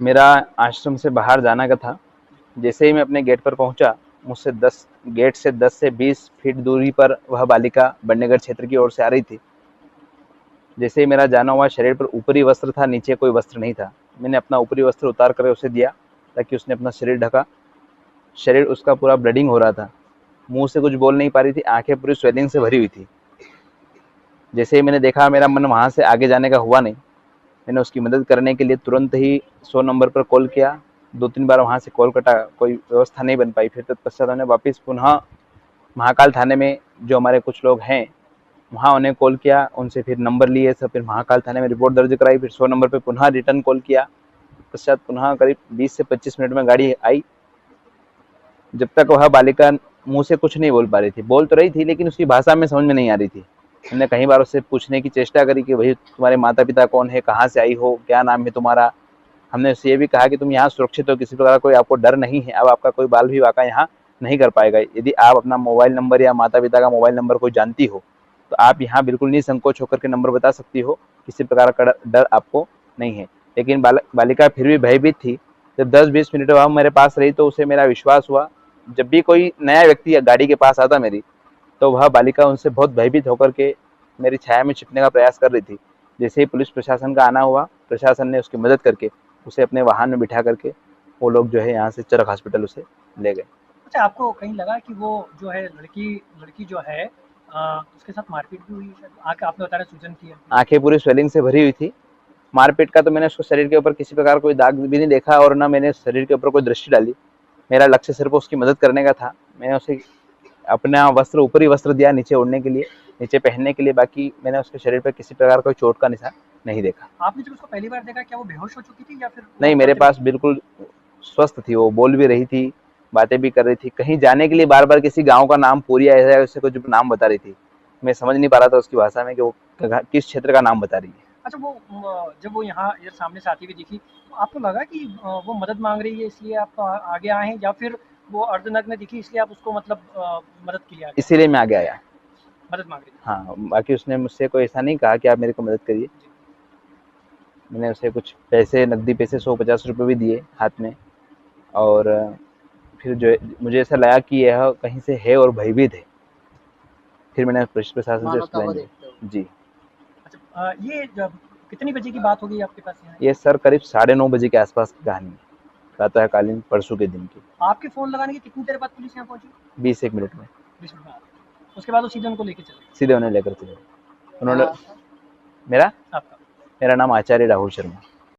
मेरा आश्रम से बाहर जाना का था। जैसे ही मैं अपने गेट पर पहुंचा, मुझसे 10 से 20 फीट दूरी पर वह बालिका बंडेगढ़ क्षेत्र की ओर से आ रही थी। जैसे ही मेरा जाना हुआ, शरीर पर ऊपरी वस्त्र था, नीचे कोई वस्त्र नहीं था। मैंने अपना ऊपरी वस्त्र उतार कर उसे दिया ताकि उसने अपना शरीर ढका। शरीर उसका पूरा ब्लीडिंग हो रहा था, मुंह से कुछ बोल नहीं पा रही थी, आंखें पूरी स्वेलिंग से भरी हुई थी। जैसे ही मैंने देखा, मेरा मन वहां से आगे जाने का हुआ नहीं। मैंने उसकी मदद करने के लिए तुरंत ही 100 नंबर पर कॉल किया। 2-3 बार वहां से कॉल कटा, कोई व्यवस्था नहीं बन पाई। फिर तत्पश्चात मैंने वापस पुनः महाकाल थाने में जो हमारे कुछ लोग हैं, वहाँ उन्हें कॉल किया, उनसे फिर नंबर लिए सब, फिर महाकाल थाने में रिपोर्ट दर्ज कराई। फिर 100 नंबर पे पुनः रिटर्न कॉल किया। पश्चात पुनः करीब 20 से 25 मिनट में गाड़ी आई। जब तक वह बालिका मुंह से कुछ नहीं बोल पा रही थी, बोल तो रही थी लेकिन उसकी भाषा में समझ में नहीं आ रही थी। मैंने कई बार उससे पूछने की चेष्टा करी कि भाई तुम्हारे माता पिता कौन है, कहाँ से आई हो, क्या नाम है तुम्हारा। हमने उससे ये भी कहा कि तुम यहाँ सुरक्षित हो, किसी प्रकार का कोई आपको डर नहीं है, अब आपका कोई बाल भी वाका यहाँ नहीं कर पाएगा। यदि आप अपना मोबाइल नंबर या माता पिता का मोबाइल नंबर कोई जानती हो तो आप यहाँ बिल्कुल निसंकोच होकर के नंबर बता सकती हो, किसी प्रकार का डर आपको नहीं है। लेकिन बालिका फिर भी भयभीत थी। जब 10-20 मिनट वह मेरे पास रही तो उसे मेरा विश्वास हुआ। जब भी कोई नया व्यक्ति गाड़ी के पास आता मेरी, तो वह बालिका उनसे बहुत भयभीत होकर के मेरी छाया में छिपने का प्रयास कर रही थी। जैसे ही पुलिस प्रशासन का आना हुआ, प्रशासन ने उसकी मदद करके उसे अपने वाहन में बिठा करके वो लोग जो है यहाँ से चरक हॉस्पिटल उसे ले गए। अच्छा, आपको कहीं लगा कि वो जो है लड़की लड़की जो है उसके साथ मारपीट भी हुई शायद? आके आपने बता रहे सूजन की है। आंखें पूरी स्वेलिंग से भरी हुई थी। मारपीट का तो मैंने उसको शरीर के ऊपर किसी प्रकार कोई दाग भी नहीं देखा और ना मैंने शरीर के ऊपर कोई दृष्टि डाली। मेरा लक्ष्य सिर्फ उसकी मदद करने का था। मैंने उसे अपना वस्त्र, ऊपरी वस्त्र दिया नीचे ओढ़ने के लिए, नीचे पहनने के लिए। बाकी मैंने उसके शरीर पर किसी प्रकार का चोट का निशान नहीं देखा। आपने जब उसको पहली बार देखा, क्या वो बेहोश हो चुकी थी या फिर वो नहीं, मेरे चलते पास फिरते? बिल्कुल स्वस्थ थी, वो बोल भी रही थी, बातें भी कर रही थी। कहीं जाने के लिए बार बार किसी गांव का नाम, पूरी ऐसा उससे कुछ नाम बता रही थी। मैं समझ नहीं पा रहा था उसकी भाषा में कि वो किस क्षेत्र का नाम बता रही है। अच्छा, वो जब वो यहाँ इधर सामने से आती हुई दिखी, तो आपको लगा कि वो मदद मांग रही है इसलिए आप आगे आए हैं, या फिर वो अर्धनग्न दिखी इसलिए आप उसको मतलब मदद के लिए आगे आए? इसीलिए मैं आगे आया। मदद मांग रही थी। हाँ, बाकी उसने मुझसे कोई ऐसा नहीं कहा कि आप मेरे को मदद करिए। जी। मैंने उसे कुछ पैसे, नकदी पैसे 100-50 रुपये भी दिए हाथ में। और फिर जो मुझे ऐसा लगा कि यह कहीं से है और भयभीत है। फिर मैंने पुलिस प्रशासन से मानवता को एक्सप्लेन देखते हुए। किया। जी। अच्छा, ये जब कितनी बजे की बात होगी आपके पास यहाँ? ये सर करीब 9:30 बजे के आसपास की कहानी है, प्रातःकालीन परसों के दिन की। आपके फ़ोन लगाने के कितनी देर बाद पुलिस यहाँ पहुँची? 20-1 मिनट में 20 मिनट बाद। उसके बाद वो सीधे उनको लेके चले गए। सीधे उन्हें लेकर चले। क्या उन्होंने नाम था मेरा आपका? मेरा नाम आचार्य राहुल शर्मा।